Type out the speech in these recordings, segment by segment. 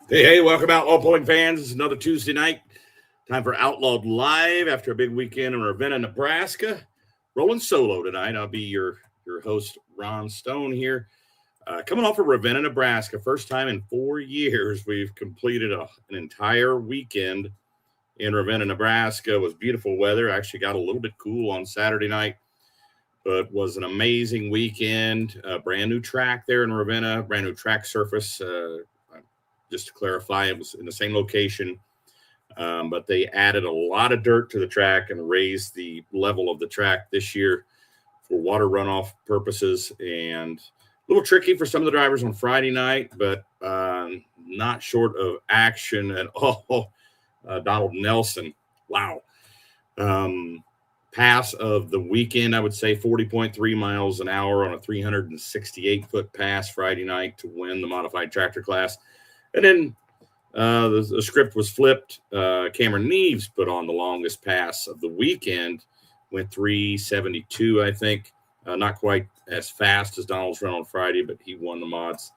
Hey, welcome out, all pulling fans. It's another Tuesday night. Time for Outlawed Live after a big weekend in Ravenna, Nebraska. Rolling solo tonight. I'll be your host, Ron Stone, here. Coming off of Ravenna, Nebraska. First time in 4 years we've completed an entire weekend in Ravenna, Nebraska. It was beautiful weather. Actually got a little bit cool on Saturday night, but was an amazing weekend. Brand new track there in Ravenna, brand new track surface. Just to clarify, it was in the same location, but they added a lot of dirt to the track and raised the level of the track this year for water runoff purposes. And a little tricky for some of the drivers on Friday night, but not short of action at all. Donald Nelson, wow. Pass of the weekend, I would say 40.3 miles an hour on a 368-foot pass Friday night to win the modified tractor class. And then the script was flipped. Cameron Neves put on the longest pass of the weekend, went 372, I think. Not quite as fast as Donald's run on Friday, but he won the mods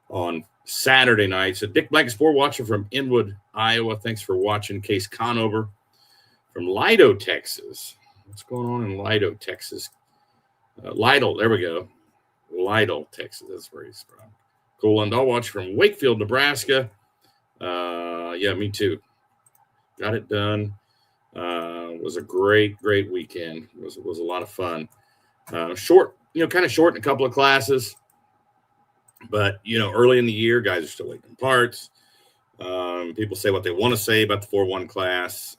on Saturday night. So Dick Blankensport watching from Inwood, Iowa. Thanks for watching. Case Conover from Lido, Texas. What's going on in Lido, Texas? Lytle, there we go. Lytle, Texas. That's where he's from. Cool. And I'll watch from Wakefield, Nebraska. Yeah, me too. Got it done. It was a great weekend. It was a lot of fun. Short, kind of short in a couple of classes. But, early in the year, guys are still waiting parts. People say what they want to say about the 4-1 class.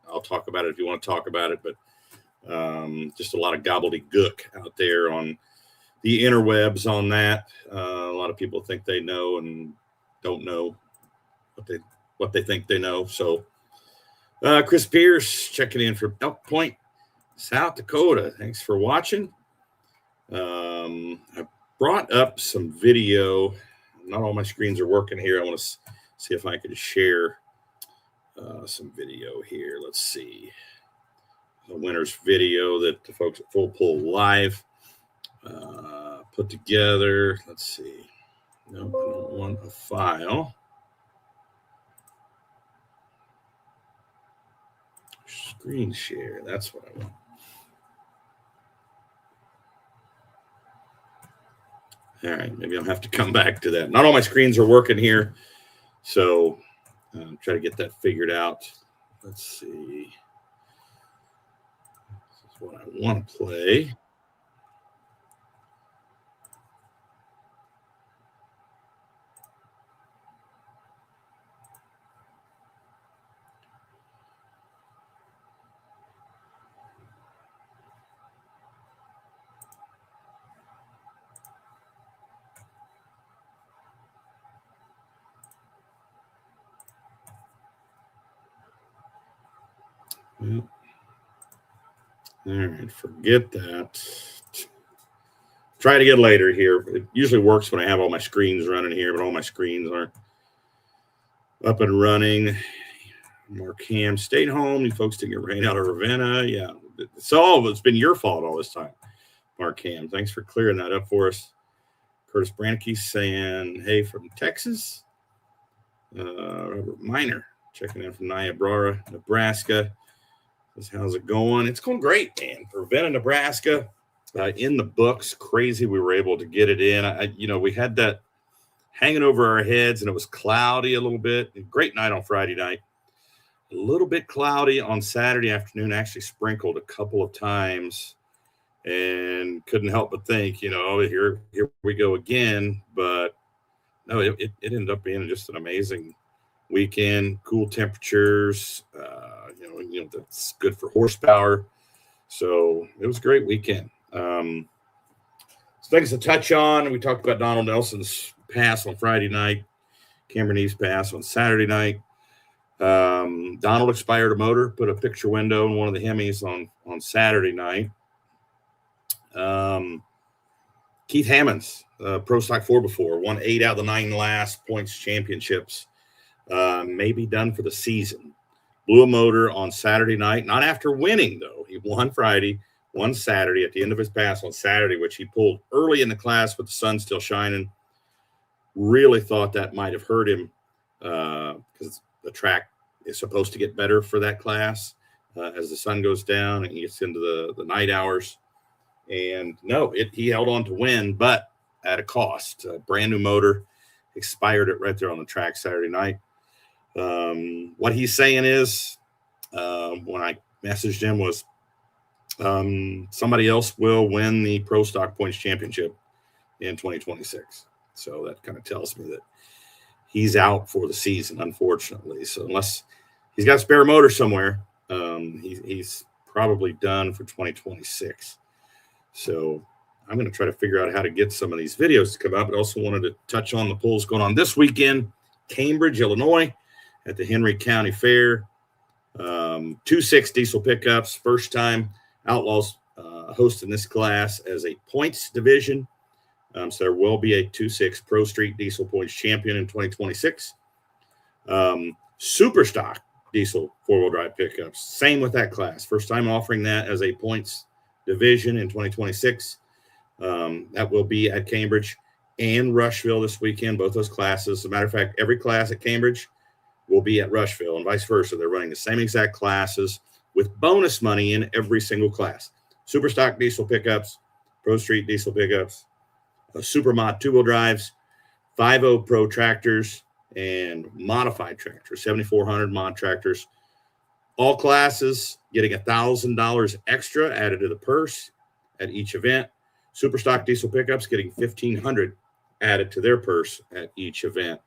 I'll talk about it if you want to talk about it. But just a lot of gobbledygook out there on the interwebs on that. A lot of people think they know and don't know what they think they know. So Chris Pierce checking in from Elk Point, South Dakota. Thanks for watching. I brought up some video. Not all my screens are working here. I want to see if I can share some video here. Let's see. The winner's video that the folks at Full Pull Live put together. Let's see. No, I don't want a file. Screen share. That's what I want. All right. Maybe I'll have to come back to that. Not all my screens are working here. So try to get that figured out. Let's see. This is what I want to play. Well, all right, forget that. Try it again later here. It usually works when I have all my screens running here, but all my screens aren't up and running. Mark Ham stayed home. You folks didn't get rain out of Ravenna. Yeah, it's been your fault all this time, Mark Ham. Thanks for clearing that up for us. Curtis Branke saying, hey, from Texas. Robert Miner checking in from Niobrara, Nebraska. How's it going? It's going great, man. Ravenna, Nebraska, in the books. Crazy we were able to get it in. We had that hanging over our heads, and it was cloudy a little bit. Great night on Friday night. A little bit cloudy on Saturday afternoon. Actually sprinkled a couple of times, and couldn't help but think, here we go again. But no, it ended up being just an amazing weekend. Cool temperatures. That's good for horsepower. So it was a great weekend. So things to touch on. We talked about Donald Nelson's pass on Friday night, Cameron Neves' pass on Saturday night. Donald expired a motor, put a picture window in one of the Hemis on Saturday night. Keith Hammonds, Pro Stock 4 before, won 8 out of the 9 last points championships. May be done for the season. Blew a motor on Saturday night, not after winning, though. He won Friday, won Saturday at the end of his pass on Saturday, which he pulled early in the class with the sun still shining. Really thought that might have hurt him because the track is supposed to get better for that class as the sun goes down and he gets into the night hours. And no, he held on to win, but at a cost. A brand new motor, expired it right there on the track Saturday night. What he's saying is, when I messaged him, was somebody else will win the Pro Stock Points Championship in 2026. So that kind of tells me that he's out for the season, unfortunately. So unless he's got a spare motor somewhere, he's probably done for 2026. So I'm going to try to figure out how to get some of these videos to come up. But also wanted to touch on the polls going on this weekend, Cambridge, Illinois, at the Henry County Fair. 2.6 diesel pickups, first time Outlaws hosting this class as a points division. So there will be a 2.6 Pro Street Diesel Points champion in 2026. Super stock diesel four-wheel drive pickups, same with that class. First time offering that as a points division in 2026. That will be at Cambridge and Rushville this weekend, both those classes. As a matter of fact, every class at Cambridge will be at Rushville and vice versa. They're running the same exact classes with bonus money in every single class. Super stock diesel pickups, Pro Street diesel pickups, super mod two-wheel drives, 5.0 Pro tractors, and modified tractors, 7,400 mod tractors. All classes getting $1,000 extra added to the purse at each event. Super stock diesel pickups getting $1,500 added to their purse at each event.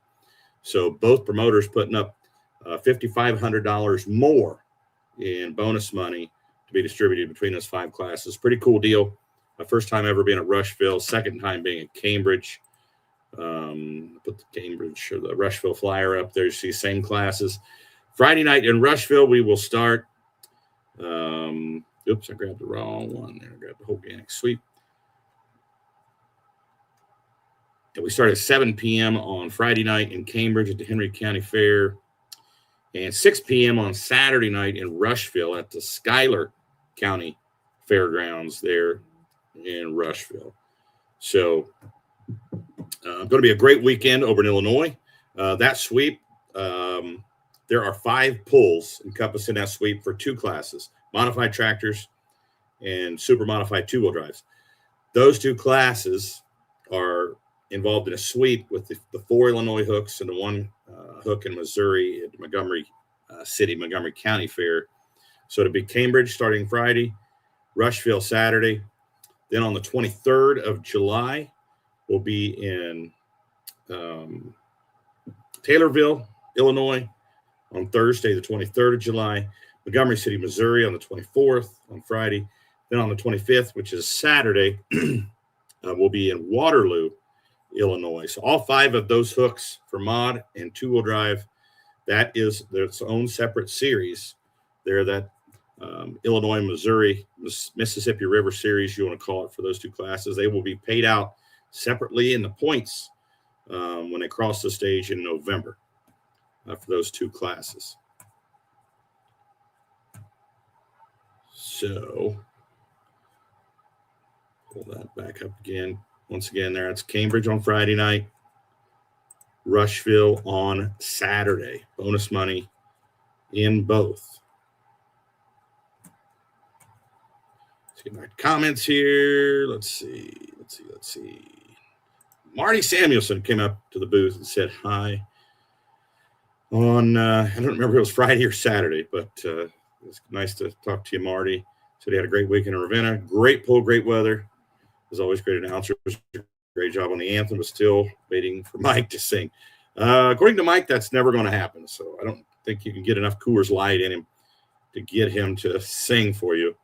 So both promoters putting up $5,500 more in bonus money to be distributed between those five classes. Pretty cool deal. My first time ever being at Rushville, second time being at Cambridge. Put the Cambridge or the Rushville flyer up there. You see same classes. Friday night in Rushville, we will start. Oops, I grabbed the wrong one there. I grabbed the organic sweep. And we start at 7 p.m. on Friday night in Cambridge at the Henry County Fair, and 6 p.m. on Saturday night in Rushville at the Schuyler County Fairgrounds there in Rushville. So going to be a great weekend over in Illinois. That sweep, there are 5 pulls encompassed in that sweep for 2 classes, modified tractors and super modified two-wheel drives. Those 2 classes are involved in a sweep with the 4 Illinois hooks and the 1 hook in Missouri at Montgomery City, Montgomery County Fair. So it'll be Cambridge starting Friday, Rushville Saturday. Then on the 23rd of July, we'll be in Taylorville, Illinois on Thursday, the 23rd of July, Montgomery City, Missouri on the 24th on Friday. Then on the 25th, which is Saturday, we'll be in Waterloo, Illinois. So all 5 of those hooks for mod and two-wheel drive, that is their own separate series. They're that Illinois, Missouri, Mississippi River series, you want to call it, for those 2 classes. They will be paid out separately in the points when they cross the stage in November for those 2 classes. So pull that back up again. Once again, there it's Cambridge on Friday night, Rushville on Saturday. Bonus money in both. Let's get my comments here. Let's see. Marty Samuelson came up to the booth and said hi on, I don't remember if it was Friday or Saturday, but it was nice to talk to you, Marty. Said he had a great weekend in Ravenna. Great pull, great weather. As always, great announcers. Great job on the anthem, but still waiting for Mike to sing. According to Mike, that's never going to happen. So I don't think you can get enough Coors Light in him to get him to sing for you.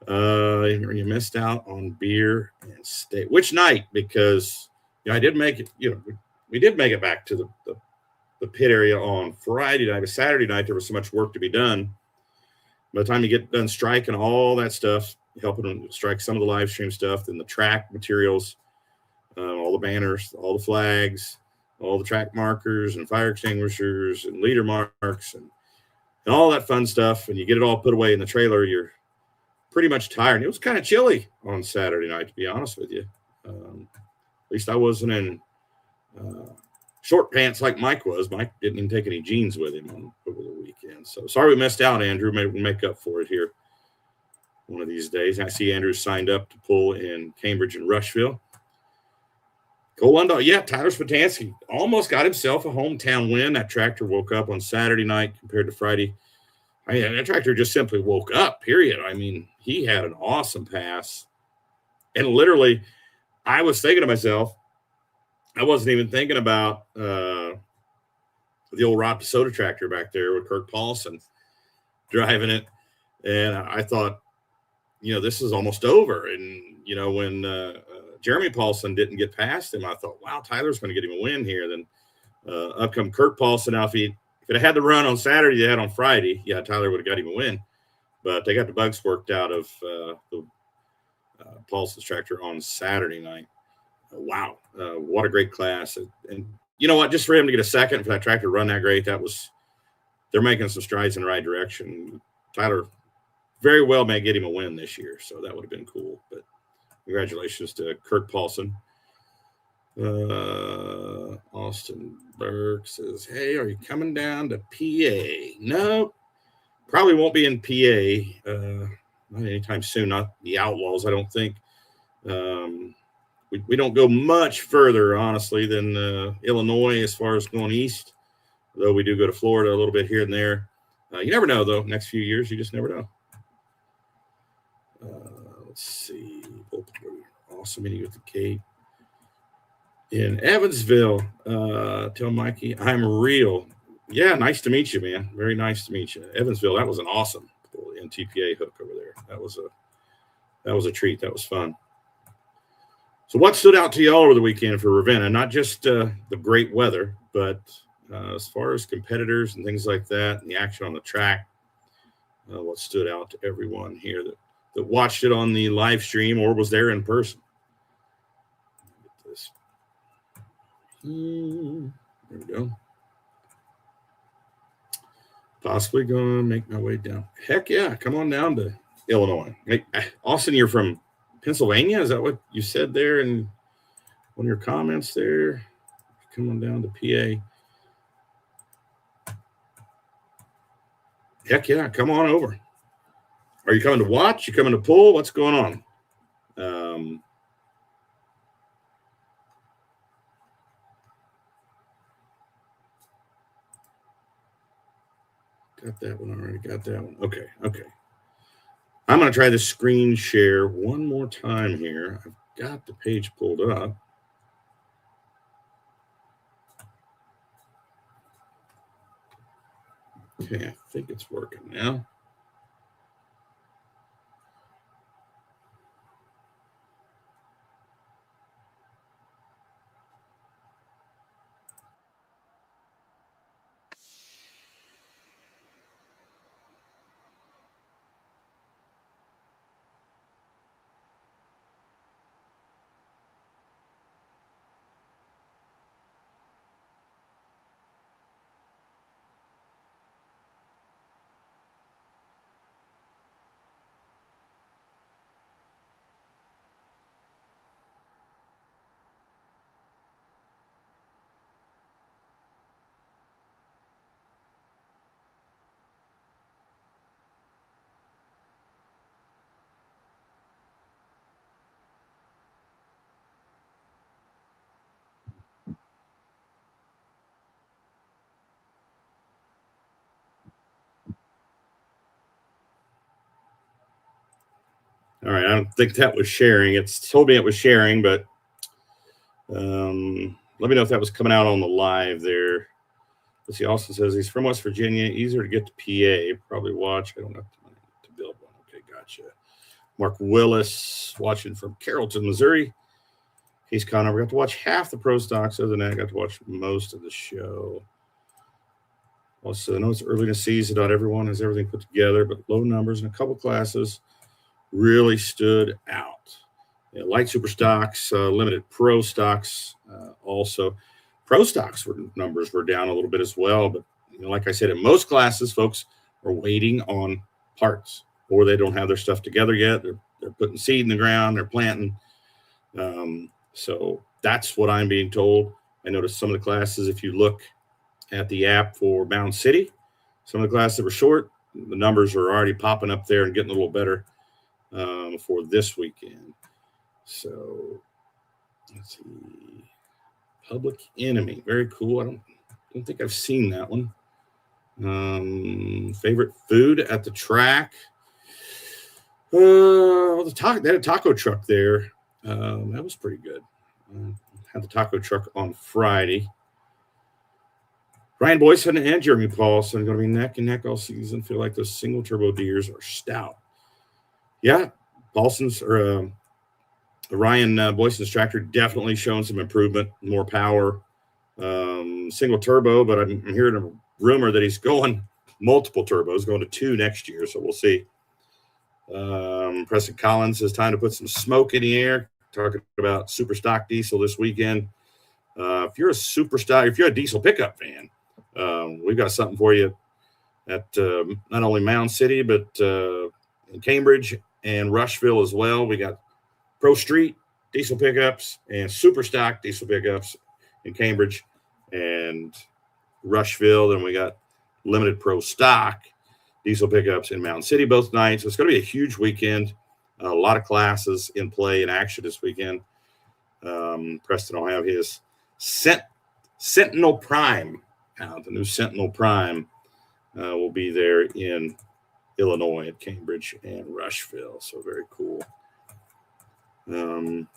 You missed out on beer and steak. Which night? Because I did make it. We did make it back to the pit area on Friday night. But Saturday night there was so much work to be done. By the time you get done striking all that stuff, helping them strike some of the live stream stuff, then the track materials, all the banners, all the flags, all the track markers and fire extinguishers and leader marks and all that fun stuff. And you get it all put away in the trailer, you're pretty much tired. It was kind of chilly on Saturday night, to be honest with you. At least I wasn't in short pants like Mike was. Mike didn't even take any jeans with him over the weekend. So sorry we missed out, Andrew. Maybe we'll make up for it here one of these days. I see Andrew signed up to pull in Cambridge and Rushville. Go Lundell. Yeah, Tyler Spatansky almost got himself a hometown win. That tractor woke up on Saturday night compared to Friday. I mean, that tractor just simply woke up, period. I mean, he had an awesome pass. And literally, I was thinking to myself, I wasn't even thinking about the old Rob DeSoto tractor back there with Kirk Paulson driving it. And I thought, this is almost over. And, when Jeremy Paulson didn't get past him, I thought, wow, Tyler's going to get him a win here. Then up come Kirk Paulson. Now, if it had the run on Saturday they had on Friday, yeah, Tyler would have got him a win. But they got the bugs worked out of the Paulson's tractor on Saturday night. Wow, what a great class. And you know what, just for him to get a second for that tractor to run that great, they're making some strides in the right direction. Tyler very well may get him a win this year, so that would have been cool. But congratulations to Kirk Paulson. Austin Burke says, hey, are you coming down to PA? No, probably won't be in PA not anytime soon, not the Outlaws, I don't think. We don't go much further, honestly, than Illinois as far as going east, though we do go to Florida a little bit here and there. You never know, though. Next few years, you just never know. Let's see. Awesome meeting with the Kate. In Evansville, tell Mikey, I'm real. Yeah, nice to meet you, man. Very nice to meet you. Evansville, that was an awesome NTPA hook over there. That was a treat. That was fun. So what stood out to you all over the weekend for Ravenna? Not just the great weather, but as far as competitors and things like that, and the action on the track, what stood out to everyone here that watched it on the live stream or was there in person? Get this. There we go. Possibly going to make my way down. Heck yeah, come on down to Illinois. Hey, Austin, you're from Pennsylvania? Is that what you said there in one of your comments there? Come on down to PA. Heck yeah, come on over. Are you coming to watch? You coming to pull? What's going on? Got that one already. Got that one. Okay. I'm going to try the screen share one more time here. I've got the page pulled up. Okay, I think it's working now. All right, I don't think that was sharing. It's told me it was sharing, but let me know if that was coming out on the live there. Let's see, Austin says he's from West Virginia, easier to get to PA. Probably watch. I don't have the money to build one. Okay, gotcha. Mark Willis watching from Carrollton, Missouri. Case Connor, we got to watch half the pro stocks. Other than that, I got to watch most of the show. Also, I know it's early in the season. Not everyone has everything put together, but low numbers in a couple classes really stood out. Yeah, light super stocks, limited pro stocks also. Pro stocks numbers were down a little bit as well. But like I said, in most classes, folks are waiting on parts or they don't have their stuff together yet. They're putting seed in the ground. They're planting. So that's what I'm being told. I noticed some of the classes, if you look at the app for Mound City, some of the classes that were short, the numbers are already popping up there and getting a little better for this weekend. So let's see. Public Enemy. Very cool. I don't think I've seen that one. Favorite food at the track. They had a taco truck there. That was pretty good. Had the taco truck on Friday. Ryan Boyson and Jeremy Paulson are going to be neck and neck all season. Feel like those single turbo deers are stout. Yeah, Paulson's or Ryan Boyson's tractor definitely showing some improvement, more power, single turbo. But I'm hearing a rumor that he's going multiple turbos, going to 2 next year. So we'll see. Preston Collins says time to put some smoke in the air. Talking about super stock diesel this weekend. If you're a diesel pickup fan, we've got something for you at not only Mound City, but in Cambridge and Rushville as well. We got Pro Street diesel pickups and super stock diesel pickups in Cambridge and Rushville. Then we got limited pro stock diesel pickups in Mound City both nights. So it's going to be a huge weekend. A lot of classes in play in action this weekend. Preston will have his Sentinel Prime out. The new Sentinel Prime will be there in Illinois at Cambridge and Rushville. So very cool. Trying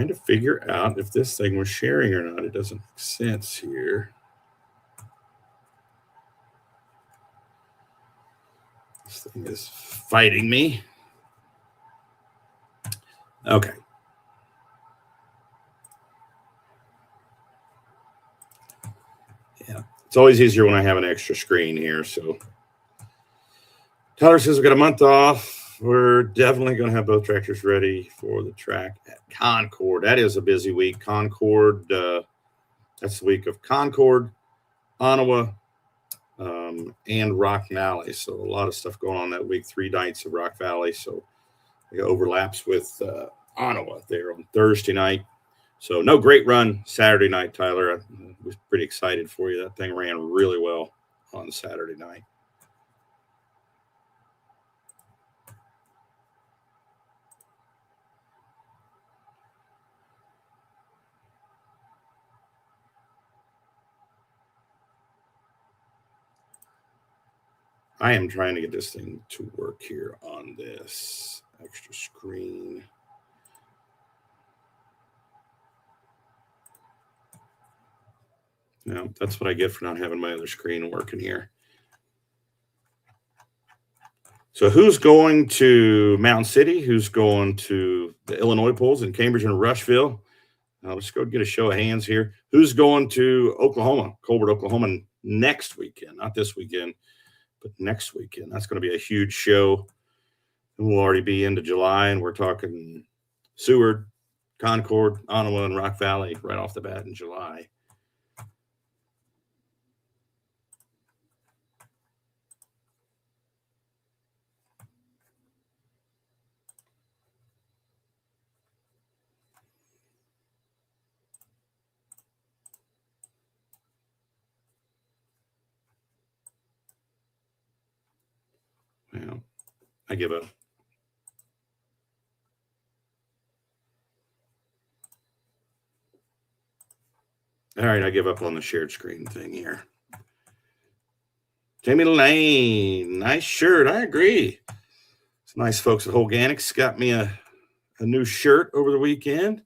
to figure out if this thing was sharing or not. It doesn't make sense here. This thing is fighting me. Okay. Yeah, it's always easier when I have an extra screen here. So Tyler says we've got a month off. We're definitely going to have both tractors ready for the track at Concord. That is a busy week. Concord, that's the week of Concord, Ottawa, and Rock Valley. So a lot of stuff going on that week. 3 nights of Rock Valley. So it overlaps with Ottawa there on Thursday night. So no great run Saturday night, Tyler. I was pretty excited for you. That thing ran really well on Saturday night. I am trying to get this thing to work here on this extra screen. No, that's what I get for not having my other screen working here. So who's going to Mound City? Who's going to the Illinois polls in Cambridge and Rushville? Let's go get a show of hands here. Who's going to Oklahoma, Colbert, Oklahoma next weekend? Not this weekend, but next weekend. That's going to be a huge show. And we'll already be into July, and we're talking Seward, Concord, Ottawa, and Rock Valley right off the bat in July. Well, I give up. All right, I give up on the shared screen thing here. Jamie Lane, nice shirt. I agree. It's nice folks at Holganics got me a new shirt over the weekend.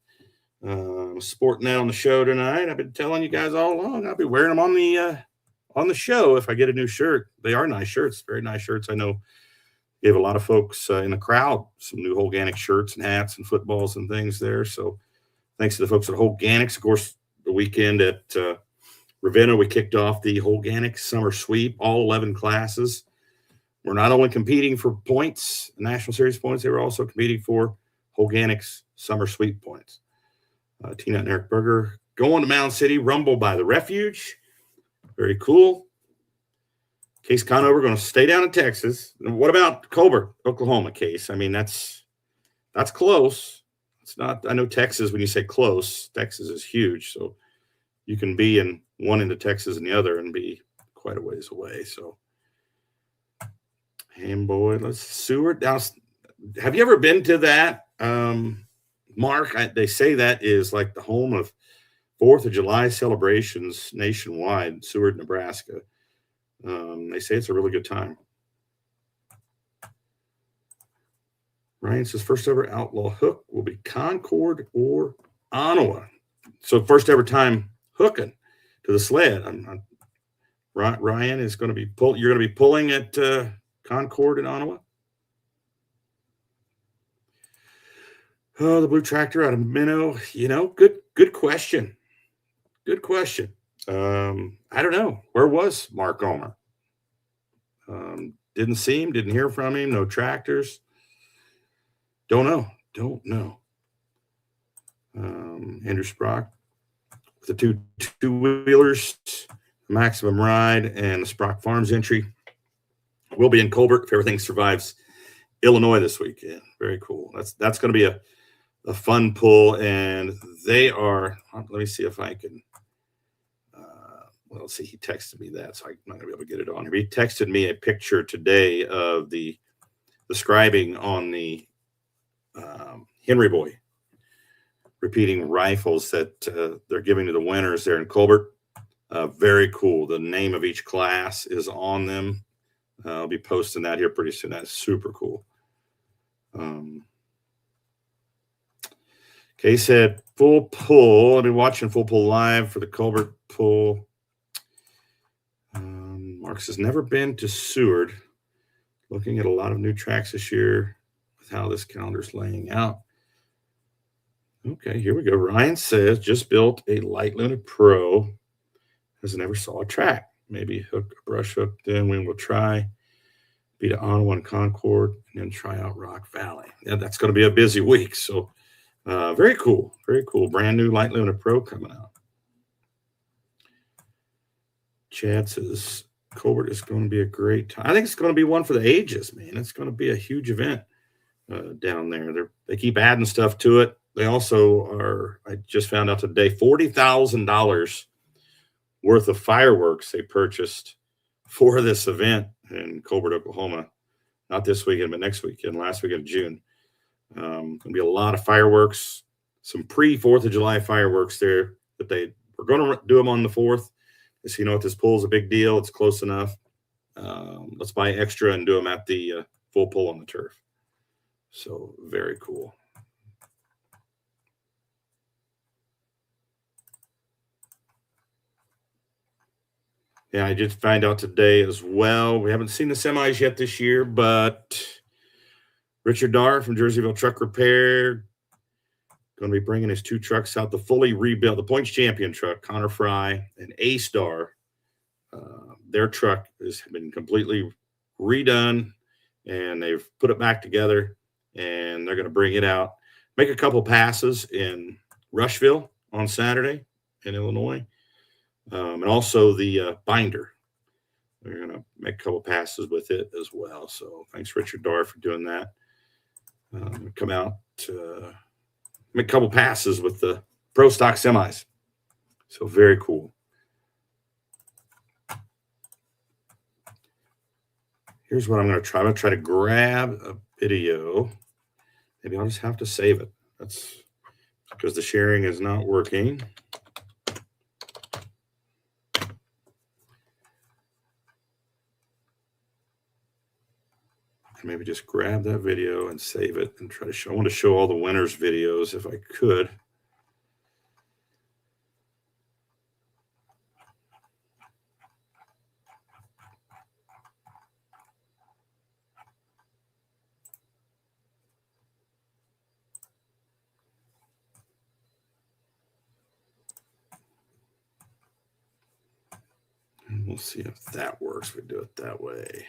Sporting that on the show tonight. I've been telling you guys all along I'll be wearing them on the show if I get a new shirt. They are nice shirts, very nice shirts. I know gave a lot of folks in the crowd some new Holganic shirts and hats and footballs and things there. So thanks to the folks at Holganics. Of course, the weekend at Ravenna, we kicked off the Holganic Summer Sweep, all 11 classes. We're not only competing for points, National Series points, they were also competing for Holganic's Summer Sweep points. Tina and Eric Berger going to Mound City, Rumble by the Refuge. Very cool. Case Conover going to stay down in Texas. And what about Colbert, Oklahoma? Case? I mean, that's close. It's not. I know Texas. When you say close, Texas is huge. So you can be in one end of Texas and the other, and be quite a ways away. So, boy, let's Seward. Now, have you ever been to that, Mark? They say that is like the home of 4th of July celebrations nationwide, Seward, Nebraska. They say it's a really good time. Ryan says first ever outlaw hook will be Concord or Ottawa. So first ever time hooking to the sled. Ryan is going to be you're going to be pulling at Concord and Ottawa. Oh, the blue tractor out of Minnow. Good question. Good question. I don't know. Where was Mark Omer? Didn't see him, didn't hear from him, no tractors. Don't know. Andrew Sprock with the two-wheelers, Maximum Ride, and the Sprock Farms entry. We'll be in Colbert if everything survives Illinois this weekend. Very cool. That's going to be a fun pull, and they are. Let me see if I can. Let's see. He texted me that, so I'm not going to be able to get it on here. He texted me a picture today of the scribing on the Henry Boy repeating rifles that they're giving to the winners there in Colbert. Very cool. The name of each class is on them. I'll be posting that here pretty soon. That's super cool. Kay said full pull. I'll be watching full pull live for the Colbert pull. Mark has never been to Seward. Looking at a lot of new tracks this year with how this calendar's laying out. Okay, here we go. Ryan says just built a light limited pro. Has never saw a track. Maybe hook a brush hook. Then we will try beat Ottawa and Concord and then try out Rock Valley. Yeah, that's going to be a busy week. So very cool. Very cool. Brand new light limited pro coming out. Chad says Colbert is going to be a great time. I think it's going to be one for the ages, man. It's going to be a huge event down there. They keep adding stuff to it. They also are, I just found out today, $40,000 worth of fireworks they purchased for this event in Colbert, Oklahoma. Not this weekend, but next weekend, last weekend of June. Going to be a lot of fireworks, some pre-4th of July fireworks there that they were going to do them on the 4th. So you know what, this pull is a big deal. It's close enough. Let's buy extra and do them at the full pull on the turf. So very cool. Yeah, I did find out today as well. We haven't seen the semis yet this year, but Richard Darr from Jerseyville Truck Repair going to be bringing his 2 trucks out, the fully rebuilt, the Points Champion truck, Connor Fry and A-Star. Their truck has been completely redone, and they've put it back together, and they're going to bring it out, make a couple passes in Rushville on Saturday in Illinois, and also the binder. They're going to make a couple passes with it as well. So thanks, Richard Darr, for doing that. Come out to make a couple passes with the Pro Stock semis. So very cool. Here's what I'm going to try. I'm going to try to grab a video. Maybe I'll just have to save it. That's because the sharing is not working. Maybe just grab that video and save it and try to show. I want to show all the winners' videos if I could. And we'll see if that works. We do it that way.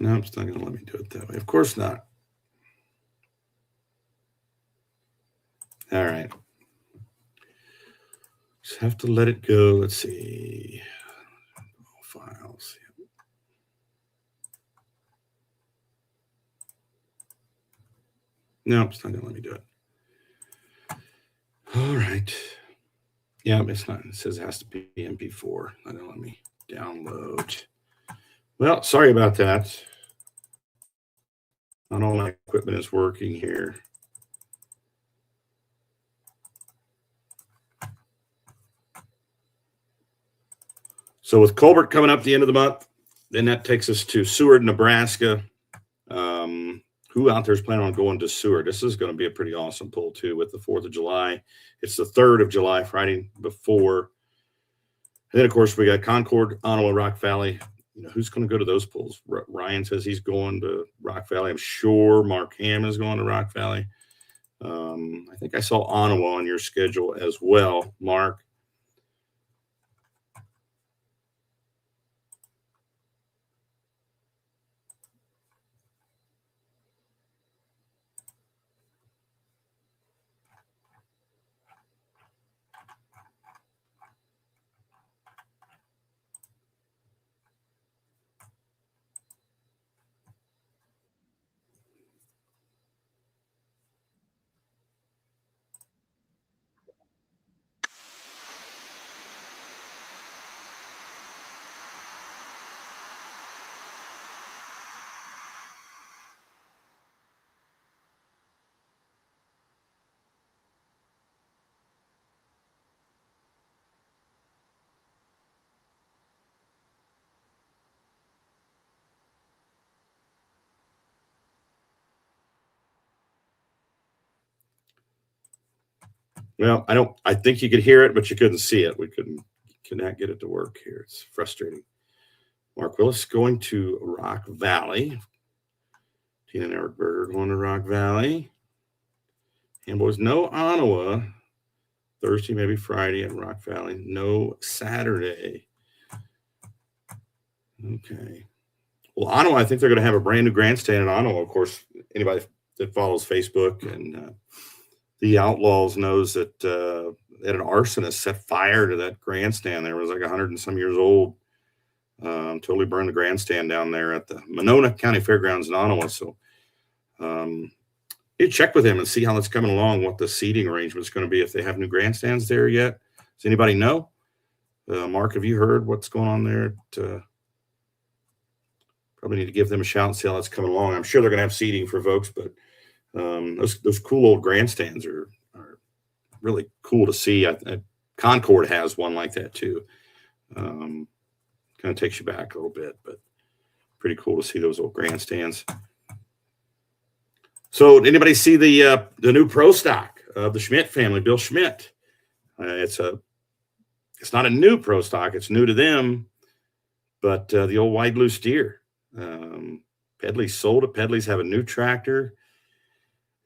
No, it's not going to let me do it that way. Of course not. All right. Just have to let it go. Let's see. Files. No, it's not going to let me do it. All right. Yeah, it's not. It says it has to be MP4. Not going to let me download. Well, sorry about that. Not all my equipment is working here. So with Colbert coming up the end of the month, then that takes us to Seward, Nebraska. Who out there is planning on going to Seward? This is going to be a pretty awesome pull, too, with the 4th of July. It's the 3rd of July, Friday before. And then, of course, we got Concord, Ottawa, Rock Valley. You know, who's going to go to those pulls? Ryan says he's going to Rock Valley. I'm sure Mark Hamm is going to Rock Valley. I think I saw Ottawa on your schedule as well, Mark. Well, I think you could hear it, but you couldn't see it. We cannot get it to work here. It's frustrating. Mark Willis going to Rock Valley. Tina and Eric Berger going to Rock Valley. And boys, no Ottawa. Thursday, maybe Friday at Rock Valley. No Saturday. Okay. Well, Ottawa, I think they're going to have a brand new grandstand in Ottawa. Of course, anybody that follows Facebook and the Outlaws knows that they had an arsonist set fire to that grandstand. There was like 100 and some years old. Totally burned the grandstand down there at the Monona County Fairgrounds in Ottawa. So you check with him and see how that's coming along, what the seating arrangement is going to be, if they have new grandstands there yet. Does anybody know? Mark, have you heard what's going on there? Probably need to give them a shout and see how that's coming along. I'm sure they're going to have seating for folks, but those cool old grandstands are really cool to see. Concord has one like that too. Kind of takes you back a little bit, but pretty cool to see those old grandstands. So, did anybody see the new pro stock of the Schmidt family, Bill Schmidt? It's not a new pro stock; it's new to them. But the old Wide Blue Steer, Pedley sold it. Pedley's have a new tractor,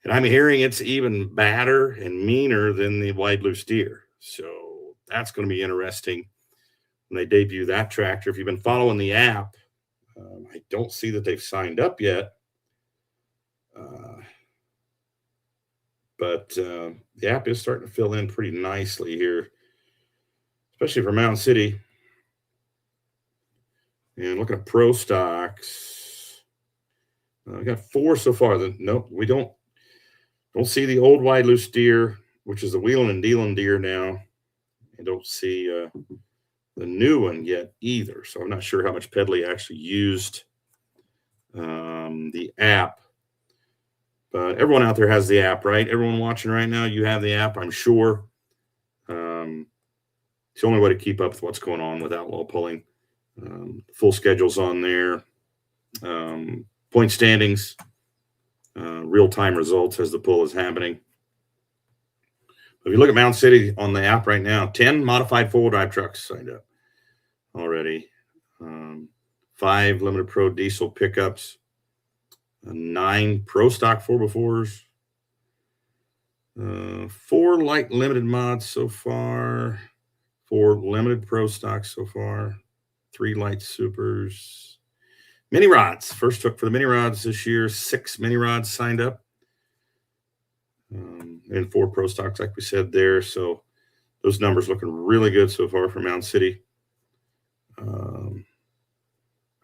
and I'm hearing it's even badder and meaner than the Wide Blue Steer. So that's going to be interesting when they debut that tractor. If you've been following the app, I don't see that they've signed up yet. But the app is starting to fill in pretty nicely here, especially for Mound City. And looking at pro stocks, I got 4 so far. Nope, we don't see the old Wide Blue Steer, which is the wheeling and dealing deer now. I don't see the new one yet either. So I'm not sure how much Pedley actually used the app. But everyone out there has the app, right? Everyone watching right now, you have the app, I'm sure. It's the only way to keep up with what's going on with outlaw pulling. Full schedules on there. Point standings. Real-time results as the pull is happening. If you look at Mound City on the app right now, 10 modified four-wheel drive trucks signed up already. 5 limited pro diesel pickups. 9 pro stock 4x4s. 4 light limited mods so far. 4 limited pro stocks so far. 3 light supers. Mini rods. First hook for the mini rods this year. 6 mini rods signed up. And 4 pro stocks, like we said there. So those numbers looking really good so far for Mound City.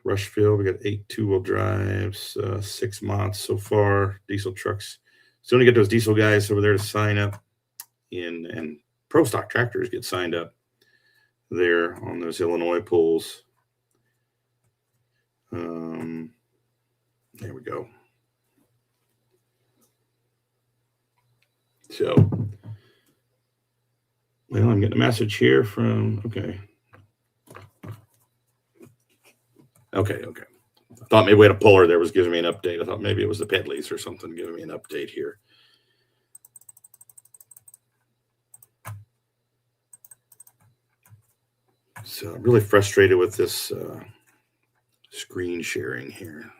Rushville, we got 8 2-wheel drives, 6 mods so far. Diesel trucks. Still need to get those diesel guys over there to sign up. And pro stock tractors get signed up there on those Illinois pools. There we go. So, well, I'm getting a message here from, okay. I thought maybe we had a puller there was giving me an update. I thought maybe it was the Pedleys or something giving me an update here. So I'm really frustrated with this screen sharing here.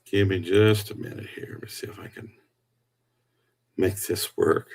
Give me just a minute here. Let's see if I can make this work.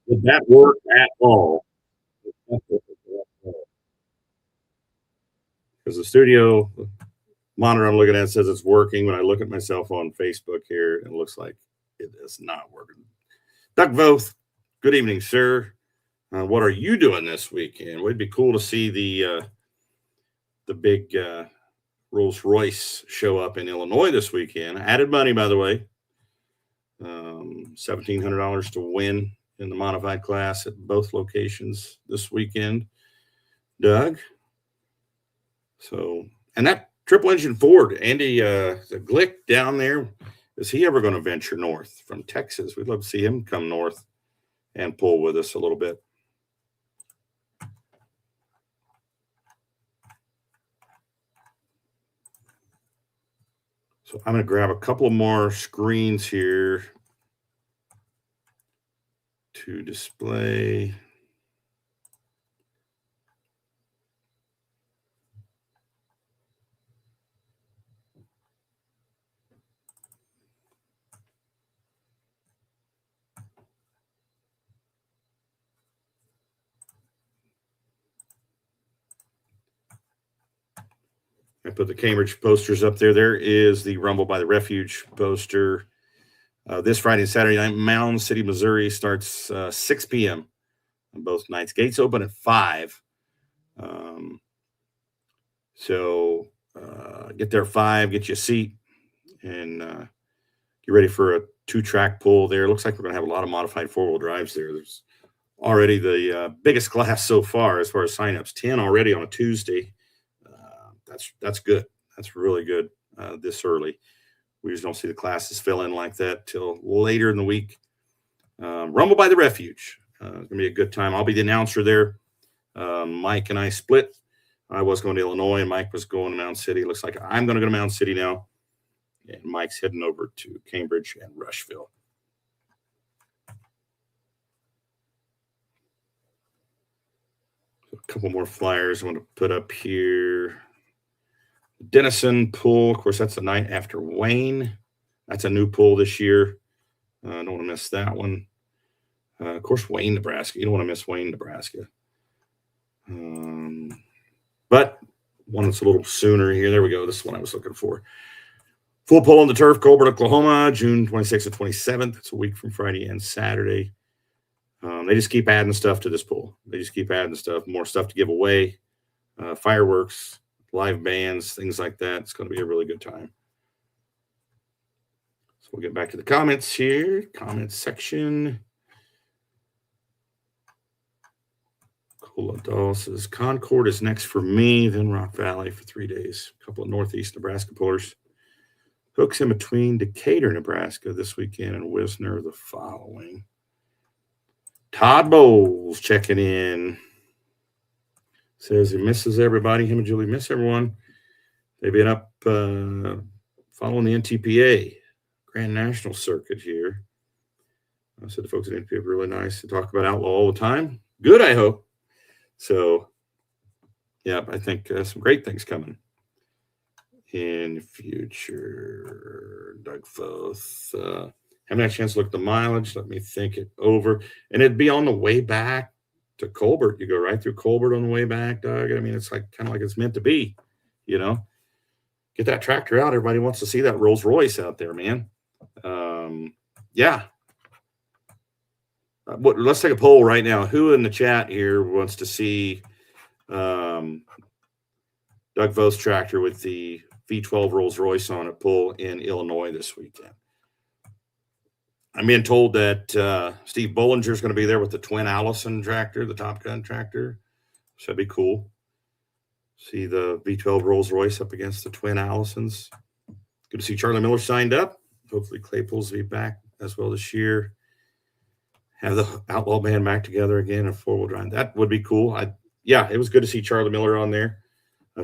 Did that work at all? Because the studio monitor I'm looking at says it's working. When I look at myself on Facebook here, it looks like it is not working. Doug Voth, good evening, sir. What are you doing this weekend? It'd be cool to see the big Rolls Royce show up in Illinois this weekend. Added money, by the way. $1,700 to win in the modified class at both locations this weekend, Doug. So, and that triple engine Ford, Andy the Glick down there, is he ever going to venture north from Texas? We'd love to see him come north and pull with us a little bit. So I'm going to grab a couple of more screens here to display. I put the Cambridge posters up there. There is the Rumble by the Refuge poster. This Friday and Saturday night, Mound City, Missouri starts 6 p.m. on both nights. Gates open at 5. So get there at 5, get you a seat, and get ready for a 2-track pull there. Looks like we're going to have a lot of modified 4-wheel drives there. There's already the biggest class so far as far as signups, 10 already on a Tuesday. That's good. That's really good this early. We just don't see the classes fill in like that till later in the week. Rumble by the Refuge. It's going to be a good time. I'll be the announcer there. Mike and I split. I was going to Illinois, and Mike was going to Mound City. Looks like I'm going to go to Mound City now. And Mike's heading over to Cambridge and Rushville. A couple more flyers I want to put up here. Denison pool, of course, that's the night after Wayne. That's a new pool this year. I don't want to miss that one. Of course, Wayne, Nebraska. You don't want to miss Wayne, Nebraska. But one that's a little sooner here. There we go. This is one I was looking for. Full pull on the turf, Colbert, Oklahoma, June 26th and 27th. It's a week from Friday and Saturday. They just keep adding stuff to this pool. They just keep adding stuff, more stuff to give away, fireworks, live bands, things like that. It's going to be a really good time. So we'll get back to the comments here. Comments section. Cool Doll says, Concord is next for me, then Rock Valley for 3 days. A couple of Northeast Nebraska pullers. Hooks in between Decatur, Nebraska this weekend and Wisner the following. Todd Bowles checking in. Says he misses everybody. Him and Julie miss everyone. They've been up following the NTPA Grand National Circuit here. I said the folks at NTPA are really nice to talk about Outlaw all the time. Good, I hope. So, yeah, I think some great things coming in the future. Doug Foth. Haven't had a chance to look at the mileage. Let me think it over. And it'd be on the way back to Colbert. You go right through Colbert on the way back, Doug. I mean, it's like kind of like it's meant to be, you know. Get that tractor out. Everybody wants to see that Rolls Royce out there, man. Yeah. Let's take a poll right now. Who in the chat here wants to see Doug Voth's tractor with the V12 Rolls Royce on it pull in Illinois this weekend? I'm being told that Steve Bollinger is going to be there with the twin Allison tractor, the Top Gun tractor. So that'd be cool. See the V12 Rolls Royce up against the twin Allisons. Good to see Charlie Miller signed up. Hopefully Claypool's will be back as well this year. Have the Outlaw band back together again in four-wheel drive. That would be cool. Yeah, it was good to see Charlie Miller on there.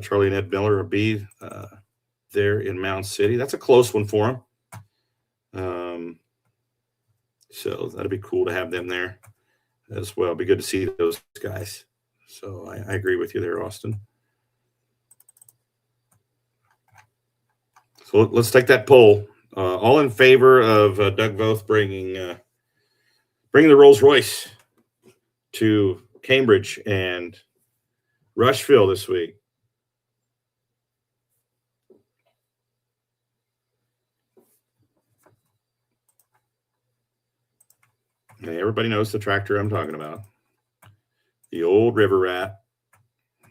Charlie and Ed Miller will be there in Mound City. That's a close one for him. So that'd be cool to have them there as well. Be good to see those guys. So I agree with you there, Austin. So let's take that poll. All in favor of Doug Voth bringing the Rolls Royce to Cambridge and Rushville this week. Okay, everybody knows the tractor I'm talking about. The old River Rat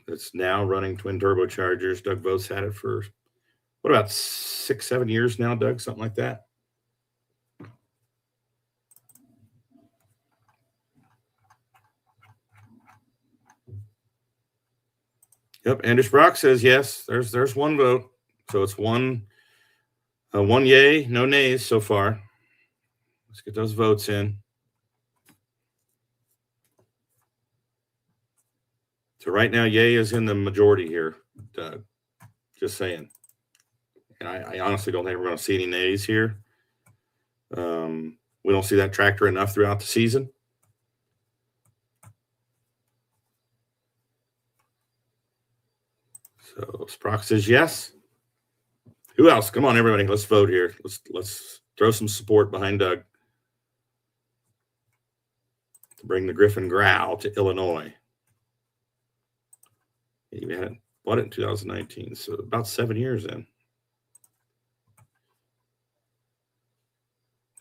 that's now running twin turbochargers. Doug Voth's had it for, what, about 6-7 years now, Doug? Something like that. Yep, Anders Brock says yes. There's one vote. So it's one yay, no nays so far. Let's get those votes in. So right now, yay is in the majority here, Doug. Just saying. And I honestly don't think we're going to see any nays here. We don't see that tractor enough throughout the season. So Sprock says yes. Who else? Come on, everybody. Let's vote here. Let's throw some support behind Doug to bring the Griffin Growl to Illinois. He had bought it in 2019, so about 7 years in.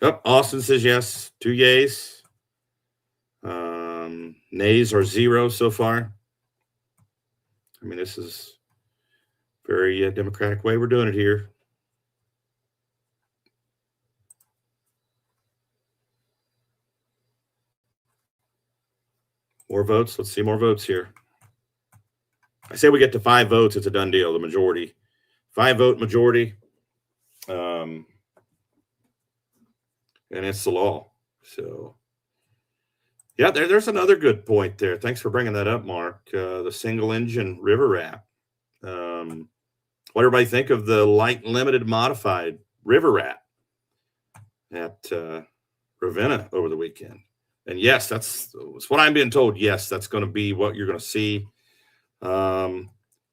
Yep, Austin says yes. 2 yays. Nays are 0 so far. I mean, this is very democratic way we're doing it here. More votes. Let's see more votes here. I say we get to 5 votes, it's a done deal, the majority. 5-vote majority. And it's the law. So, yeah, there's another good point there. Thanks for bringing that up, Mark. The single-engine River Rat. What everybody think of the light limited modified River Rat at Ravenna over the weekend. And yes, that's what I'm being told. Yes, that's going to be what you're going to see. When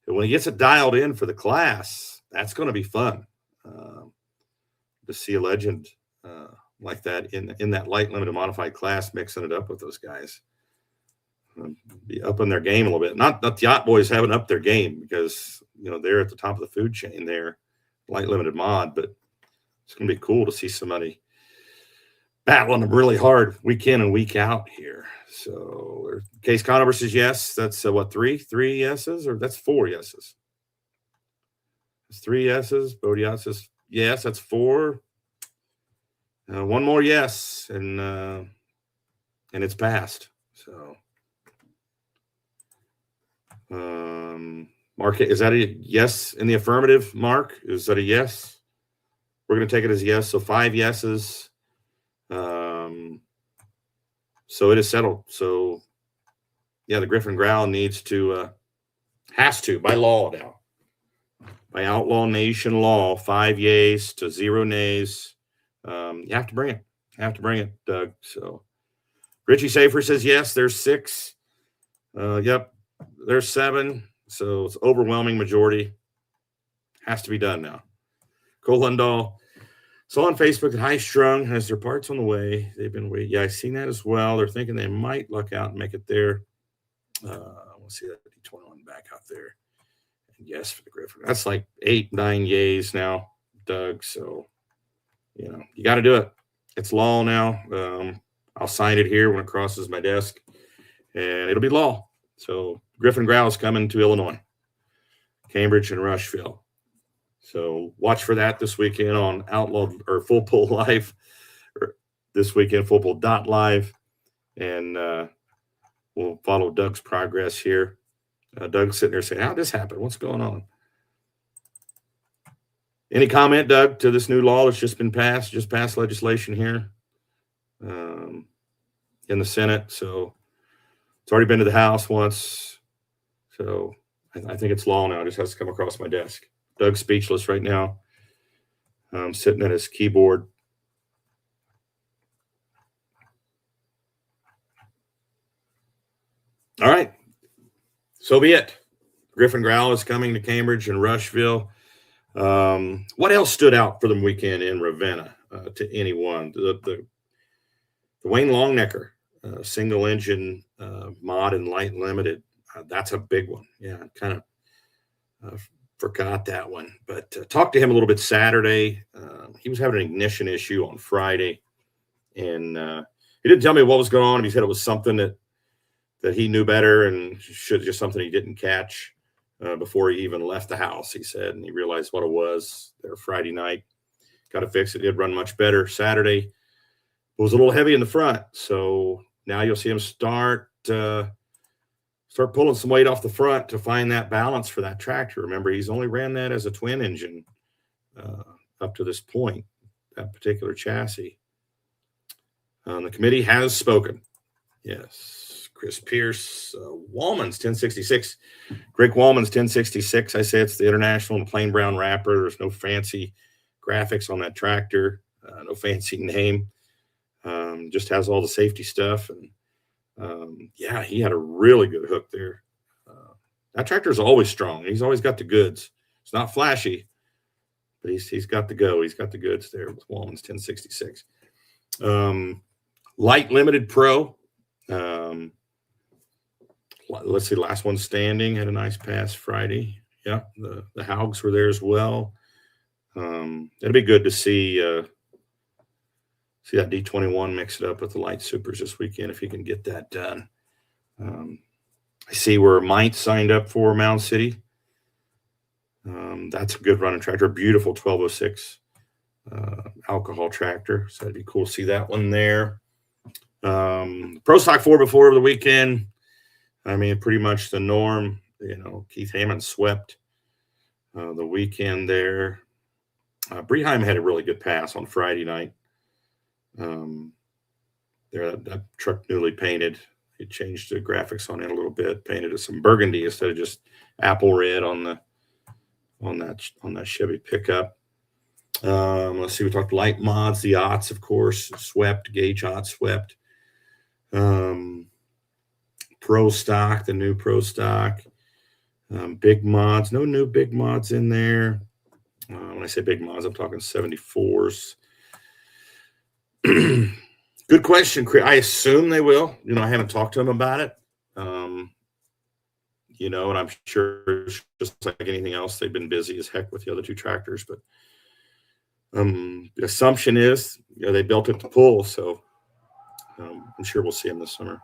he gets it dialed in for the class, that's going to be fun to see a legend like that in that light limited modified class, mixing it up with those guys. Be up in their game a little bit. Not the Yacht Boys haven't upped their game because they're at the top of the food chain there, light limited mod. But it's going to be cool to see somebody battling them really hard week in and week out here. So Case Conover says yes. That's what, three yeses, or that's 4 yeses. That's 3 yeses. Bodiat says yes. That's 4. One more yes, and it's passed. So. Mark, is that a yes in the affirmative? Mark, is that a yes? We're going to take it as yes. So 5 yeses. So it is settled. So yeah, the Griffin Growl has to by law now, by outlaw nation law, 5 yays to 0 nays. You have to bring it. Doug. So Richie Safer says yes. There's 6. Yep. There's 7, so it's overwhelming majority. Has to be done now. Cole Lundahl. So on Facebook that High Strung has their parts on the way. They've been waiting. Yeah, I've seen that as well. They're thinking they might luck out and make it there. We'll see that D21 back out there. And yes, for the Griffin. That's like 8, 9 yays now, Doug. So, you got to do it. It's law now. I'll sign it here when it crosses my desk, and it'll be law. So Griffin Growl is coming to Illinois, Cambridge and Rushville. So watch for that this weekend on Outlawed or Full Pull Live, or this weekend, Full Pull .live. And we'll follow Doug's progress here. Doug's sitting there saying, how'd this happen? What's going on? Any comment, Doug, to this new law that's just passed legislation here in the Senate? So it's already been to the House once. So I think it's law now. It just has to come across my desk. Doug's speechless right now. Sitting at his keyboard. All right. So be it. Griffin Growl is coming to Cambridge and Rushville. What else stood out for the weekend in Ravenna to anyone? The Wayne Longnecker single engine mod and light limited. That's a big one. Yeah, I kind of forgot that one. But talked to him a little bit Saturday. He was having an ignition issue on Friday, and he didn't tell me what was going on. He said it was something that he knew better and just something he didn't catch before he even left the house, he said, and he realized what it was there Friday night. Got to fix it. It did run much better Saturday. It was a little heavy in the front, so now you'll see him start pulling some weight off the front to find that balance for that tractor. Remember, he's only ran that as a twin engine up to this point, that particular chassis. The committee has spoken. Yes, Chris Pierce, Wallman's 1066. Greg Wallman's 1066. I say it's the International and plain brown wrapper. There's no fancy graphics on that tractor, no fancy name. Just has all the safety stuff. And yeah, he had a really good hook there. That tractor is always strong. He's always got the goods. It's not flashy, but he's got the go. He's got the goods there with Wallman's 1066. Light Limited Pro. Let's see, last one standing had a nice pass Friday. Yeah, the Haugs were there as well. It'll be good to see that D21 mix it up with the light supers this weekend if you can get that done. I see where Mike signed up for Mound City. That's a good running tractor, a beautiful 1206 alcohol tractor. So it'd be cool to see that one there. Pro Stock 4 before over the weekend. I mean, pretty much the norm. Keith Hammond swept the weekend there. Breheim had a really good pass on Friday night. That truck newly painted. He changed the graphics on it a little bit, painted it some burgundy instead of just apple red on that Chevy pickup. Let's see, we talked light mods, the Otts, of course, swept, Gauge Ott swept. Pro stock, the new pro stock. Big mods, no new big mods in there. When I say big mods, I'm talking 74s. Good question, Chris. I assume they will. I haven't talked to them about it. And I'm sure it's just like anything else, they've been busy as heck with the other two tractors. But the assumption is, they built it to pull, so I'm sure we'll see him this summer.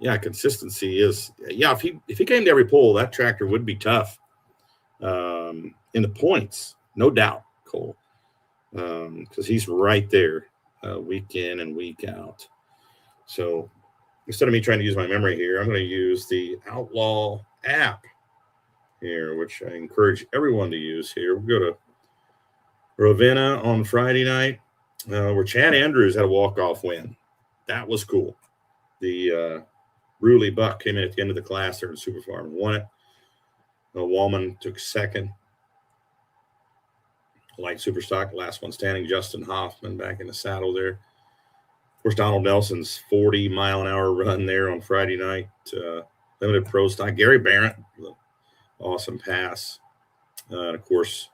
Yeah, consistency is. Yeah, if he came to every pull, that tractor would be tough in the points, no doubt, Cole, because he's right there week in and week out. So instead of me trying to use my memory here, I'm going to use the Outlaw app here, which I encourage everyone to use here. We'll go to Ravenna on Friday night, where Chad Andrews had a walk-off win. That was cool. The Ruley Buck came in at the end of the class there in Super Farm and won it. Wallman took second. Light Super Stock, last one standing, Justin Hoffman back in the saddle there. Of course, Donald Nelson's 40-mile-an-hour run there on Friday night. Limited Pro Stock. Gary Barrett, awesome pass. And, of course,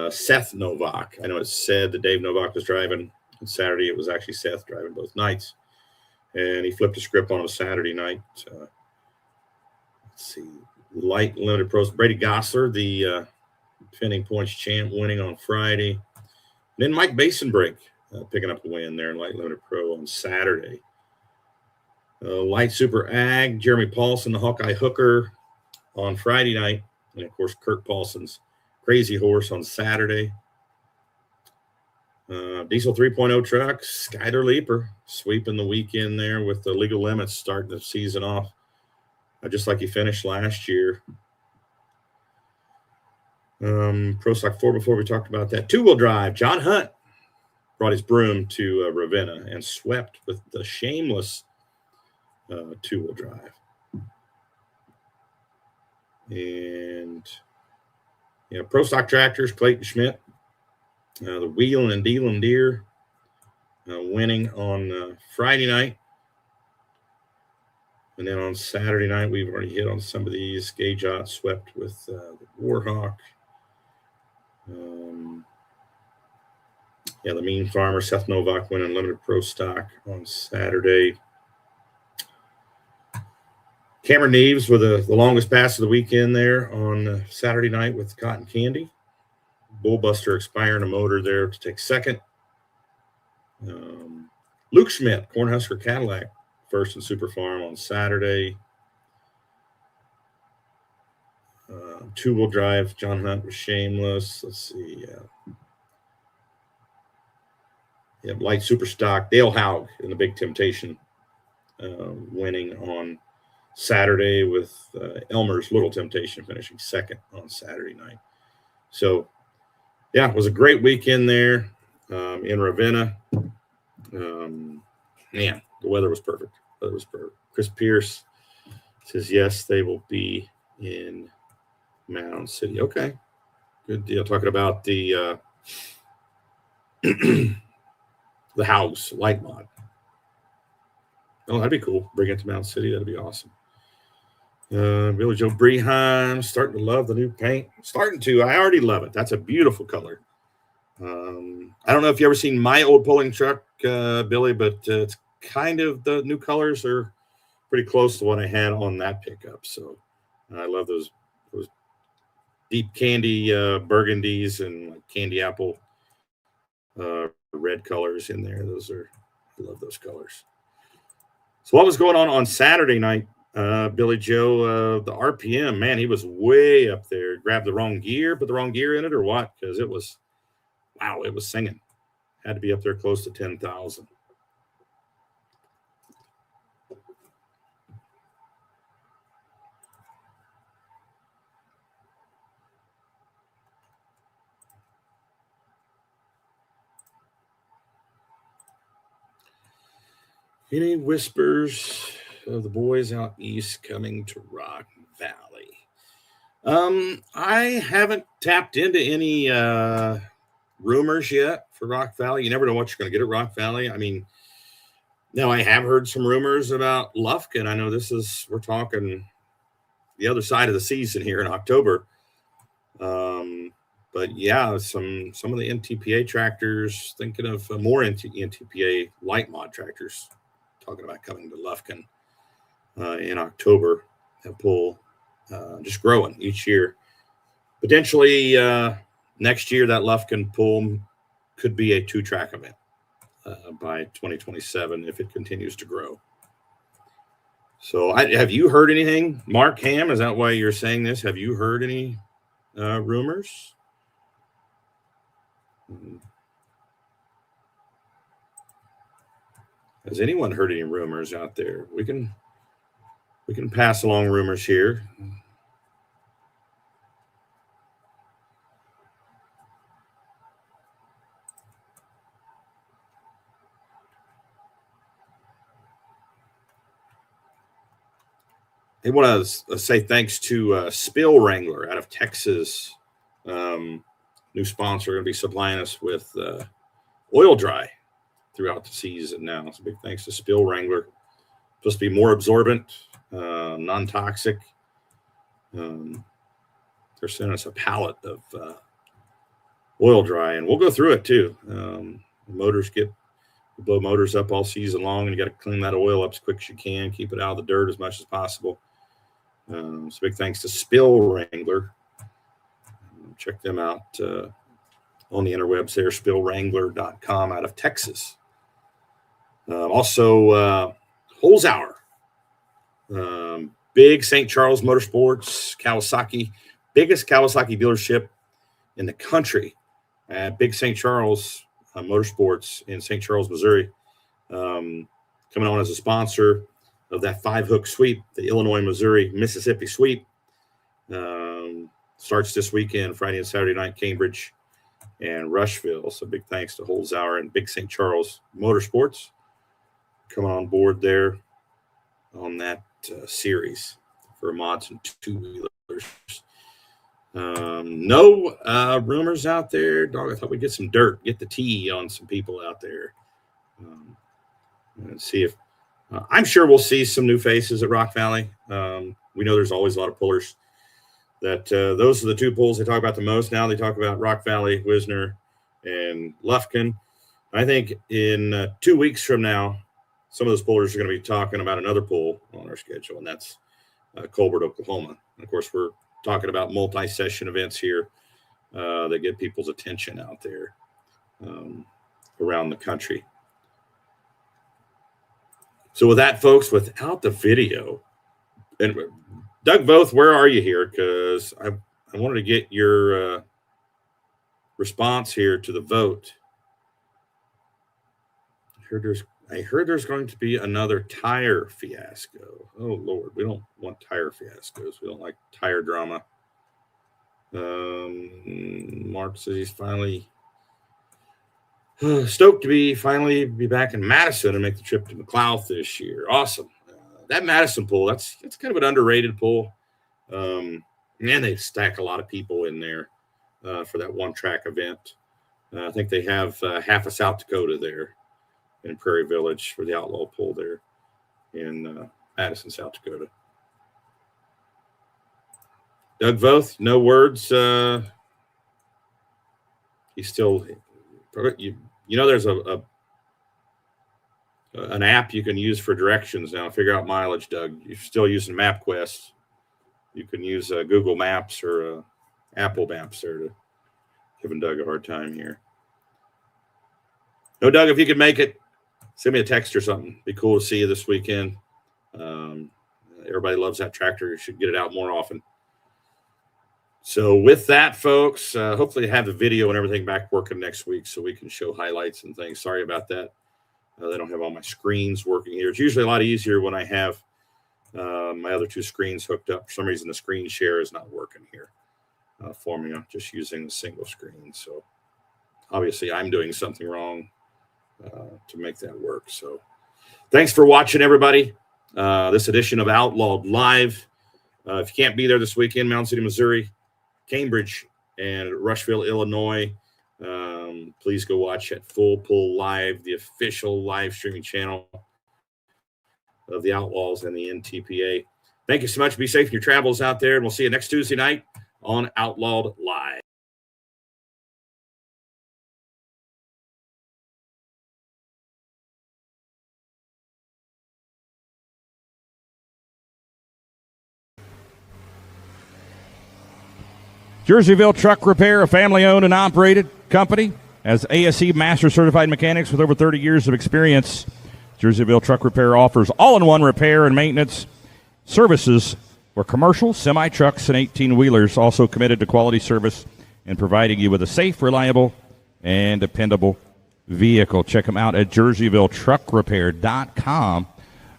Seth Novak. I know it's said that Dave Novak was driving on Saturday. It was actually Seth driving both nights. And he flipped a script on a Saturday night. Let's see. Light Limited Pro. Brady Gosler, the defending points champ, winning on Friday. And then Mike Basenbrink picking up the win there in Light Limited Pro on Saturday. Light Super Ag, Jeremy Paulson, the Hawkeye Hooker on Friday night. And, of course, Kurt Paulson's Crazy Horse on Saturday. Diesel 3.0 truck, Skyler Leaper, sweeping the weekend there with the legal limits starting the season off just like he finished last year. Pro Stock 4 before we talked about that. Two-wheel drive, John Hunt brought his broom to Ravenna and swept with the shameless two-wheel drive. And Pro Stock tractors, Clayton Schmidt, the Wheeling and Dealing Deer, winning on Friday night. And then on Saturday night, we've already hit on some of these. Gauge Ott swept with the Warhawk. The Mean Farmer, Seth Novak winning Limited Pro Stock on Saturday. Cameron Neves with the longest pass of the weekend there on Saturday night with Cotton Candy. Bullbuster expiring a motor there to take second. Luke Schmidt, Cornhusker Cadillac, first in Super Farm on Saturday. Two-wheel drive, John Hunt was shameless. Let's see. Light Super Stock, Dale Haug in the Big Temptation, winning on Saturday with Elmer's Little Temptation finishing second on Saturday night. So, it was a great weekend there in Ravenna. Man, the weather was perfect. Chris Pierce says, yes, they will be in Mound City. Okay, good deal. Talking about the the house light mod. Oh, that'd be cool. Bring it to Mound City. That'd be awesome. Billy Joe Breheim, starting to love the new paint. I already love it. That's a beautiful color. I don't know if you ever seen my old pulling truck, Billy, but it's kind of, the new colors are pretty close to what I had on that pickup. So I love those deep candy burgundies and like candy apple red colors in there. I love those colors. So what was going on Saturday night? Billy Joe, the RPM, man, he was way up there. Grabbed the wrong gear, put the wrong gear in it or what? Because it was singing. Had to be up there close to 10,000. Any whispers of the boys out east coming to Rock Valley? I haven't tapped into any rumors yet for Rock Valley. You never know what you're going to get at Rock Valley. I mean, now I have heard some rumors about Lufkin. I know we're talking the other side of the season here in October. But yeah, some of the NTPA tractors, thinking of more NTPA light mod tractors, talking about coming to Lufkin in October. That pull just growing each year. Potentially next year, that Lufkin pull could be a 2-track event by 2027 if it continues to grow. So have you heard anything? Mark Ham, is that why you're saying this? Have you heard any rumors? Has anyone heard any rumors out there? We can pass along rumors here. I want to say thanks to Spill Wrangler out of Texas. New sponsor, going to be supplying us with oil dry throughout the season now. So big thanks to Spill Wrangler. Supposed to be more absorbent, non-toxic. They're sending us a pallet of oil dry, and we'll go through it too. Blow motors up all season long, and you got to clean that oil up as quick as you can, keep it out of the dirt as much as possible. So big thanks to Spill Wrangler. Check them out on the interwebs there, spillwrangler.com out of Texas. Also, Holzhauer, big St. Charles Motorsports, Kawasaki, biggest Kawasaki dealership in the country. Big St. Charles Motorsports in St. Charles, Missouri, coming on as a sponsor of that 5-hook sweep, the Illinois, Missouri, Mississippi sweep. Starts this weekend, Friday and Saturday night, Cambridge and Rushville. So big thanks to Holzhauer and Big St. Charles Motorsports coming on board there on that series for mods and two-wheelers. No rumors out there. Dog, I thought we'd get some dirt, get the tea on some people out there. And see if I'm sure we'll see some new faces at Rock Valley. We know there's always a lot of pullers. Those are the two pulls they talk about the most. Now they talk about Rock Valley, Wisner, and Lufkin. I think in 2 weeks from now, some of those pullers are going to be talking about another pull on our schedule, and that's Colbert, Oklahoma. And of course, we're talking about multi-session events here that get people's attention out there around the country. So with that, folks, without the video, and Doug Voth, where are you here? Because I wanted to get your response here to the vote. I heard there's going to be another tire fiasco. Oh, Lord, we don't want tire fiascos. We don't like tire drama. Mark says he's finally stoked to finally be back in Madison and make the trip to McLouth this year. Awesome. That Madison pool, that's kind of an underrated pool. And they stack a lot of people in there for that one-track event. I think they have half of South Dakota there in Prairie Village for the Outlawed pool there in Madison, South Dakota. Doug Voth, no words. He's still, there's an app you can use for directions now. Figure out mileage, Doug. You're still using MapQuest. You can use Google Maps or Apple Maps there to giving Doug a hard time here. No, Doug, if you could make it, send me a text or something. Be cool to see you this weekend. Everybody loves that tractor. You should get it out more often. So with that, folks, hopefully have the video and everything back working next week so we can show highlights and things. Sorry about that. They don't have all my screens working here. It's usually a lot easier when I have my other two screens hooked up. For some reason, the screen share is not working here for me. I'm just using the single screen. So obviously, I'm doing something wrong to make that work. So thanks for watching, everybody. This edition of Outlawed Live. If you can't be there this weekend, Mound City, Missouri, Cambridge, and Rushville, Illinois, Please go watch at Full Pull Live, the official live streaming channel of the Outlaws and the NTPA. Thank you so much. Be safe in your travels out there, and we'll see you next Tuesday night on Outlawed Live. Jerseyville Truck Repair, a family-owned and operated company, has ASE Master Certified Mechanics with over 30 years of experience. Jerseyville Truck Repair offers all-in-one repair and maintenance services for commercial, semi-trucks, and 18-wheelers, also committed to quality service and providing you with a safe, reliable, and dependable vehicle. Check them out at jerseyvilletruckrepair.com.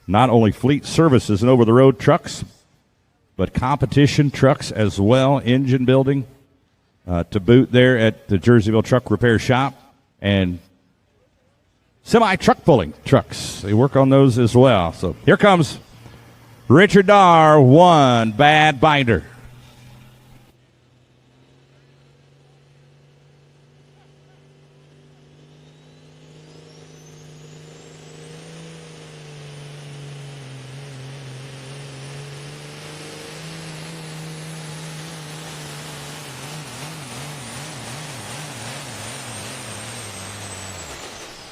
Not only fleet services and over-the-road trucks, but competition trucks as well, engine building to boot there at the Jerseyville Truck Repair Shop, and semi-truck pulling trucks. They work on those as well. So here comes Richard Darr, one bad binder.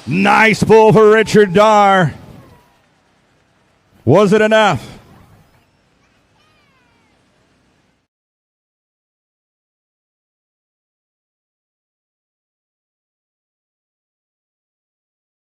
Nice pull for Richard Darr. Was it enough?